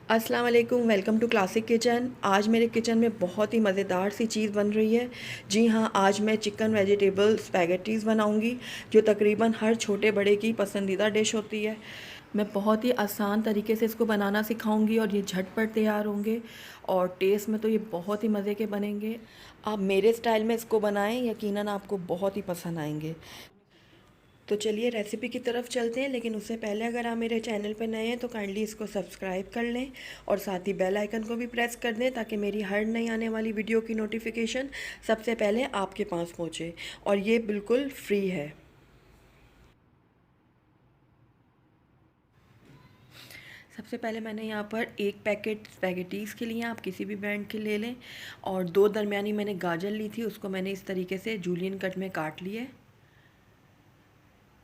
अस्सलाम वालेकुम, welcome to classic kitchen. आज मेरे किचन में बहुत ही मज़ेदार सी चीज़ बन रही है। जी हाँ, आज मैं चिकन वेजिटेबल स्पैगेटीज़ बनाऊंगी, जो तकरीबन हर छोटे बड़े की पसंदीदा डिश होती है। मैं बहुत ही आसान तरीके से इसको बनाना सिखाऊंगी और ये झटपट तैयार होंगे और टेस्ट में तो ये बहुत ही मज़े के बनेंगे। आप मेरे स्टाइल में इसको बनाएं, यकीनन आपको बहुत ही पसंद आएंगे। तो चलिए रेसिपी की तरफ चलते हैं, लेकिन उससे पहले अगर आप मेरे चैनल पर नए हैं तो काइंडली इसको सब्सक्राइब कर लें और साथ ही बेल आइकन को भी प्रेस कर दें, ताकि मेरी हर नई आने वाली वीडियो की नोटिफिकेशन सबसे पहले आपके पास पहुंचे। और ये बिल्कुल फ्री है। सबसे पहले मैंने यहाँ पर एक पैकेट स्पैगेटीज़ के लिए, आप किसी भी ब्रांड के ले लें, और दो दरमियानी मैंने गाजर ली थी, उसको मैंने इस तरीके से जूलियन कट में काट लिया है।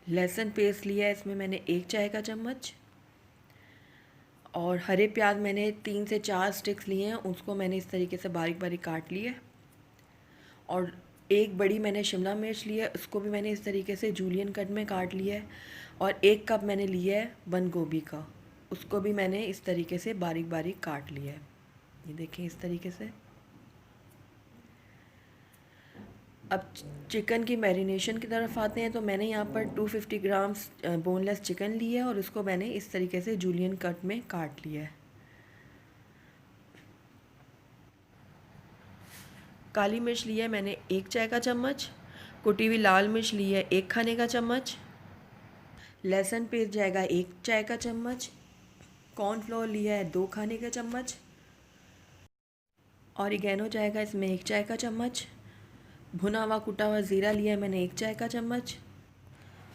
लहसुन पेस्ट लिया है, इसमें मैंने 1 चाय का चम्मच। और हरे प्याज मैंने 3 से 4 स्टिक्स लिए हैं, उसको मैंने इस तरीके से बारीक बारीक काट लिया है। और एक बड़ी मैंने शिमला मिर्च ली है, उसको भी मैंने इस तरीके से जूलियन कट में काट लिया है। और 1 कप मैंने लिया है बंद गोभी का, उसको भी मैंने इस तरीके से बारीक बारीक काट लिया है। ये देखें इस तरीके से। अब चिकन की मैरिनेशन की तरफ आते हैं। तो मैंने यहाँ पर 250 ग्राम्स बोनलेस चिकन लिया है और उसको मैंने इस तरीके से जूलियन कट में काट लिया है। काली मिर्च ली है मैंने 1 चाय का चम्मच। कुटी हुई लाल मिर्च ली है 1 खाने का चम्मच। लहसुन पेस्ट जाएगा 1 चाय का चम्मच। कॉर्नफ्लोर लिया है 2 खाने का चम्मच। ऑरिगेनो जाएगा इसमें 1 चाय का चम्मच। भुना हुआ कुटा हुआ ज़ीरा लिया है मैंने 1 चाय का चम्मच।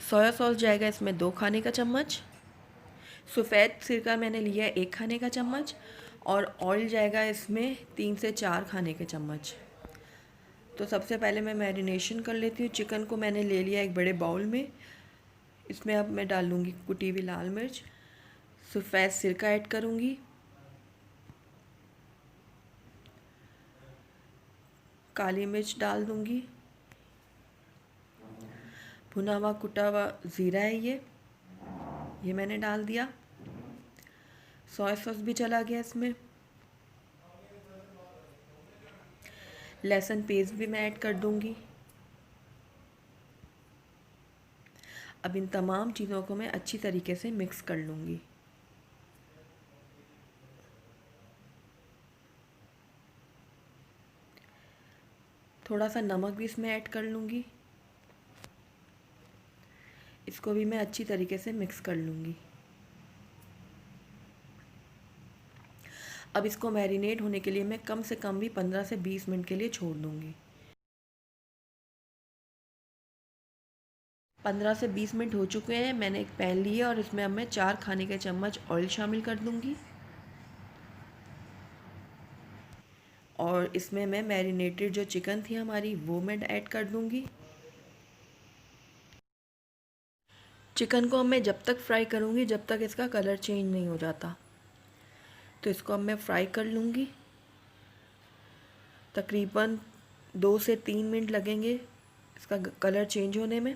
सोया सॉस जाएगा इसमें 2 खाने का चम्मच। सफ़ेद सिरका मैंने लिया है 1 खाने का चम्मच। और ऑयल जाएगा इसमें 3 से 4 खाने के चम्मच। तो सबसे पहले मैं मैरिनेशन कर लेती हूँ। चिकन को मैंने ले लिया एक बड़े बाउल में। इसमें अब मैं डाल लूँगी कुटी हुई लाल मिर्च, सफ़ेद सिरका ऐड करूँगी, काली मिर्च डाल दूँगी, भुना हुआ कुटा हुआ ज़ीरा है ये मैंने डाल दिया। सोया सॉस भी चला गया इसमें। लहसुन पेस्ट भी मैं ऐड कर दूँगी। अब इन तमाम चीज़ों को मैं अच्छी तरीके से मिक्स कर लूँगी। थोड़ा सा नमक भी इसमें ऐड कर लूँगी। इसको भी मैं अच्छी तरीके से मिक्स कर लूँगी। अब इसको मैरिनेट होने के लिए मैं कम से कम भी 15 से 20 मिनट के लिए छोड़ दूँगी। 15 से 20 मिनट हो चुके हैं। मैंने एक पैन लिया और इसमें अब मैं 4 खाने के चम्मच ऑयल शामिल कर दूँगी। और इसमें मैं मैरिनेटेड जो चिकन थी हमारी, वो मैं ऐड कर दूँगी। चिकन को अब मैं जब तक फ्राई करूँगी जब तक इसका कलर चेंज नहीं हो जाता। तो इसको अब मैं फ्राई कर लूँगी। तकरीबन 2 से 3 मिनट लगेंगे इसका कलर चेंज होने में।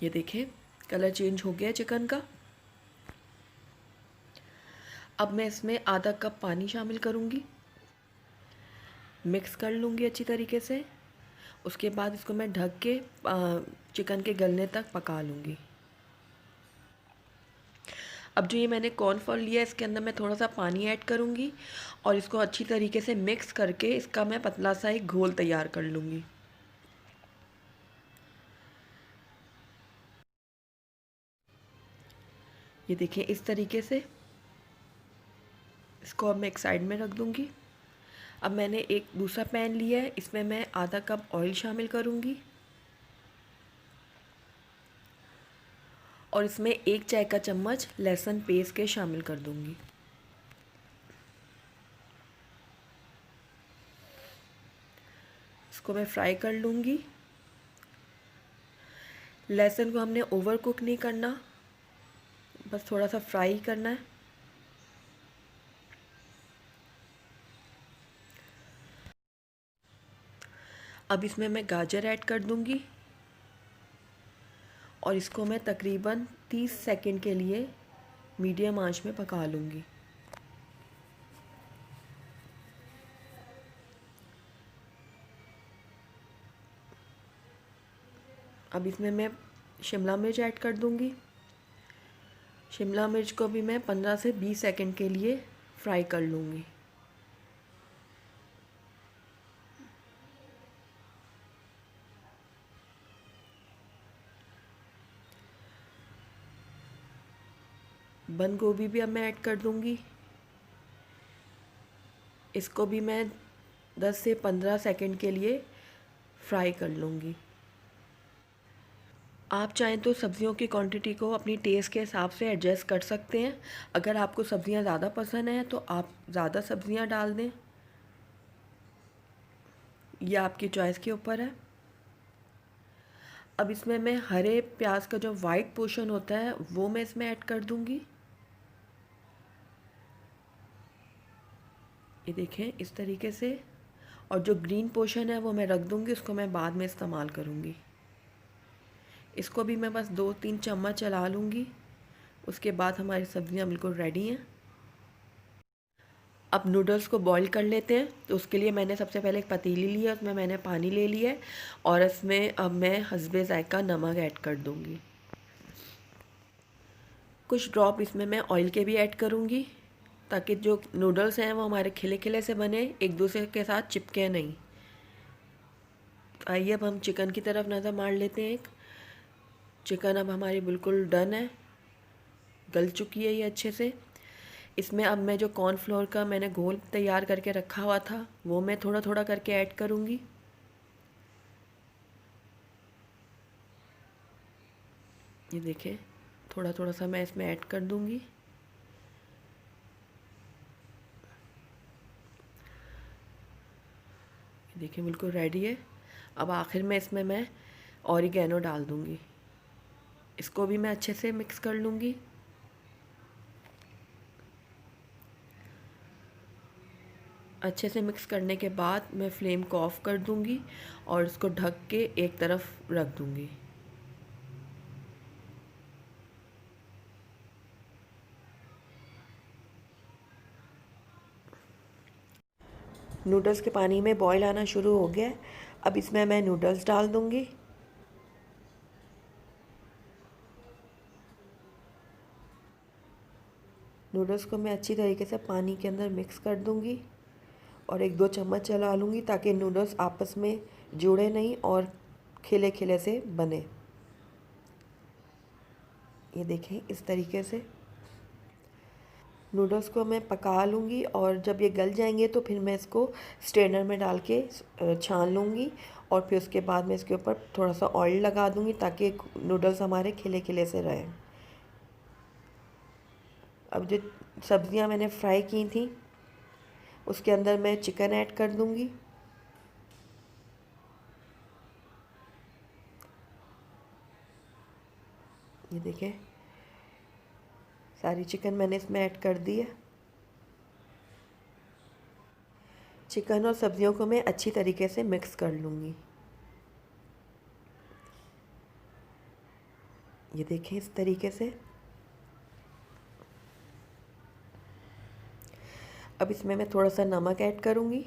ये देखिए कलर चेंज हो गया चिकन का। अब मैं इसमें आधा कप पानी शामिल करूँगी, मिक्स कर लूँगी अच्छी तरीके से। उसके बाद इसको मैं ढक के चिकन के गलने तक पका लूँगी। अब जो ये मैंने कॉर्नफ्लोर लिया है, इसके अंदर मैं थोड़ा सा पानी ऐड करूँगी और इसको अच्छी तरीके से मिक्स करके इसका मैं पतला सा एक घोल तैयार कर लूँगी। ये देखिए इस तरीके से। इसको अब मैं एक साइड में रख दूँगी। अब मैंने एक दूसरा पैन लिया है, इसमें मैं आधा कप ऑयल शामिल करूँगी और इसमें 1 चाय का चम्मच लहसुन पेस्ट के शामिल कर दूँगी। इसको मैं फ्राई कर लूँगी। लहसुन को हमने ओवर कुक नहीं करना, बस थोड़ा सा फ्राई करना है। अब इसमें मैं गाजर ऐड कर दूंगी और इसको मैं तकरीबन 30 सेकंड के लिए मीडियम आंच में पका लूँगी। अब इसमें मैं शिमला मिर्च ऐड कर दूंगी। शिमला मिर्च को भी मैं 15 से 20 सेकंड के लिए फ्राई कर लूँगी। बंद गोभी भी अब मैं ऐड कर दूंगी। इसको भी मैं 10 से 15 सेकंड के लिए फ्राई कर लूँगी। आप चाहें तो सब्ज़ियों की क्वांटिटी को अपनी टेस्ट के हिसाब से एडजस्ट कर सकते हैं। अगर आपको सब्ज़ियां ज़्यादा पसंद हैं तो आप ज़्यादा सब्ज़ियां डाल दें, यह आपकी चॉइस के ऊपर है। अब इसमें मैं हरे प्याज का जो वाइट पोर्शन होता है वो मैं इसमें ऐड कर दूंगी। ये देखें इस तरीके से। और जो ग्रीन पोर्शन है वो मैं रख दूंगी, उसको मैं बाद में इस्तेमाल करूंगी। इसको भी मैं बस 2-3 चम्मच चला लूँगी। उसके बाद हमारी सब्ज़ियाँ बिल्कुल रेडी हैं। अब नूडल्स को बॉईल कर लेते हैं। तो उसके लिए मैंने सबसे पहले एक पतीली ली है, उसमें मैंने पानी ले लिया है और इसमें अब मैं हस्बे ज़ायका नमक ऐड कर दूँगी। कुछ ड्रॉप इसमें मैं ऑयल के भी ऐड करूँगी ताकि जो नूडल्स हैं वो हमारे खिले खिले से बने, एक दूसरे के साथ चिपके नहीं। आइए अब हम चिकन की तरफ नज़र मार लेते हैं। चिकन अब हमारी बिल्कुल डन है, गल चुकी है ये अच्छे से। इसमें अब मैं जो कॉर्नफ्लोर का मैंने घोल तैयार करके रखा हुआ था वो मैं थोड़ा थोड़ा करके ऐड करूँगी। ये देखें थोड़ा थोड़ा सा मैं इसमें ऐड कर दूँगी। देखिए बिल्कुल रेडी है। अब आखिर में इसमें मैं ऑरिगेनो डाल दूँगी। इसको भी मैं अच्छे से मिक्स कर लूँगी। अच्छे से मिक्स करने के बाद मैं फ्लेम को ऑफ़ कर दूँगी और इसको ढक के एक तरफ रख दूँगी। नूडल्स के पानी में बॉईल आना शुरू हो गया है। अब इसमें मैं नूडल्स डाल दूँगी। नूडल्स को मैं अच्छी तरीके से पानी के अंदर मिक्स कर दूँगी और 1-2 चम्मच चला लूँगी ताकि नूडल्स आपस में जुड़े नहीं और खिले खिले से बने। ये देखें इस तरीके से नूडल्स को मैं पका लूँगी और जब ये गल जाएंगे तो फिर मैं इसको स्ट्रेनर में डाल के छान लूँगी और फिर उसके बाद मैं इसके ऊपर थोड़ा सा ऑयल लगा दूँगी ताकि नूडल्स हमारे खिले खिले से रहें। अब जो सब्ज़ियाँ मैंने फ्राई की थी उसके अंदर मैं चिकन ऐड कर दूँगी। ये देखें सारी चिकन मैंने इसमें ऐड कर दी है। चिकन और सब्ज़ियों को मैं अच्छी तरीके से मिक्स कर लूँगी। ये देखें इस तरीके से। अब इसमें मैं थोड़ा सा नमक ऐड करूँगी।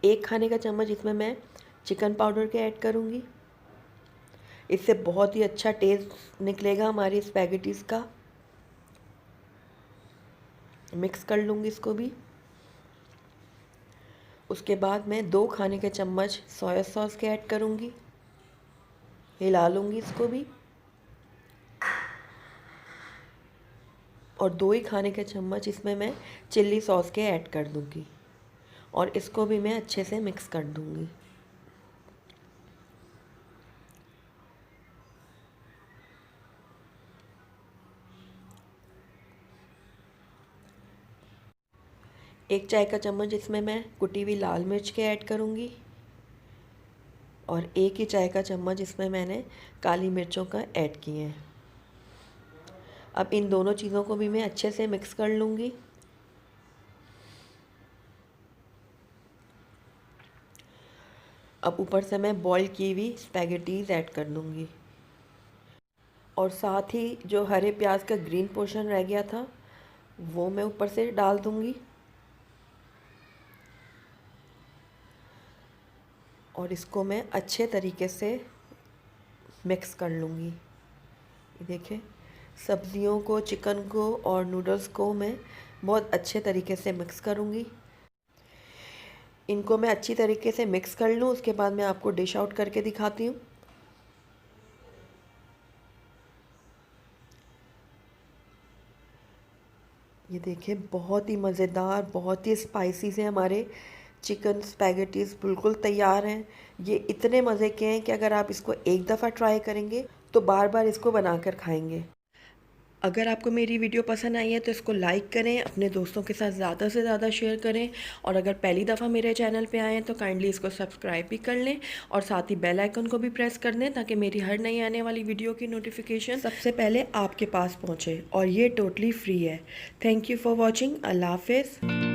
एक खाने का चम्मच इसमें मैं चिकन पाउडर के ऐड करूँगी। इससे बहुत ही अच्छा टेस्ट निकलेगा हमारी स्पैगेटीज़ का। मिक्स कर लूँगी इसको भी। उसके बाद मैं 2 खाने के चम्मच सोया सॉस के ऐड करूँगी। हिला लूँगी इसको भी और 2 ही खाने के चम्मच इसमें मैं चिल्ली सॉस के ऐड कर दूँगी और इसको भी मैं अच्छे से मिक्स कर दूँगी। एक चाय का चम्मच इसमें मैं कुटी हुई लाल मिर्च के ऐड करूँगी और एक ही चाय का चम्मच इसमें मैंने काली मिर्चों का ऐड किए हैं। अब इन दोनों चीज़ों को भी मैं अच्छे से मिक्स कर लूँगी। अब ऊपर से मैं बॉईल की हुई स्पैगेटीज़ ऐड कर दूँगी और साथ ही जो हरे प्याज का ग्रीन पोर्शन रह गया था वो मैं ऊपर से डाल दूँगी और इसको मैं अच्छे तरीके से मिक्स कर लूँगी। ये देखिए, सब्जियों को, चिकन को और नूडल्स को मैं बहुत अच्छे तरीके से मिक्स करूँगी। इनको मैं अच्छी तरीके से मिक्स कर लूँ, उसके बाद मैं आपको डिश आउट करके दिखाती हूँ। ये देखिए, बहुत ही मज़ेदार, बहुत ही स्पाइसी से हमारे चिकन स्पैगेटीज़ बिल्कुल तैयार हैं। ये इतने मज़े के हैं कि अगर आप इसको एक दफ़ा ट्राई करेंगे तो बार बार इसको बनाकर खाएंगे। अगर आपको मेरी वीडियो पसंद आई है तो इसको लाइक करें, अपने दोस्तों के साथ ज़्यादा से ज़्यादा शेयर करें और अगर पहली दफ़ा मेरे चैनल पे आए हैं तो काइंडली इसको सब्सक्राइब भी कर लें और साथ ही बेल आइकन को भी प्रेस कर दें ताकि मेरी हर नई आने वाली वीडियो की नोटिफिकेशन सबसे पहले आपके पास पहुँचे और ये टोटली फ्री है। Thank you for watching. अल्लाह हाफिज़।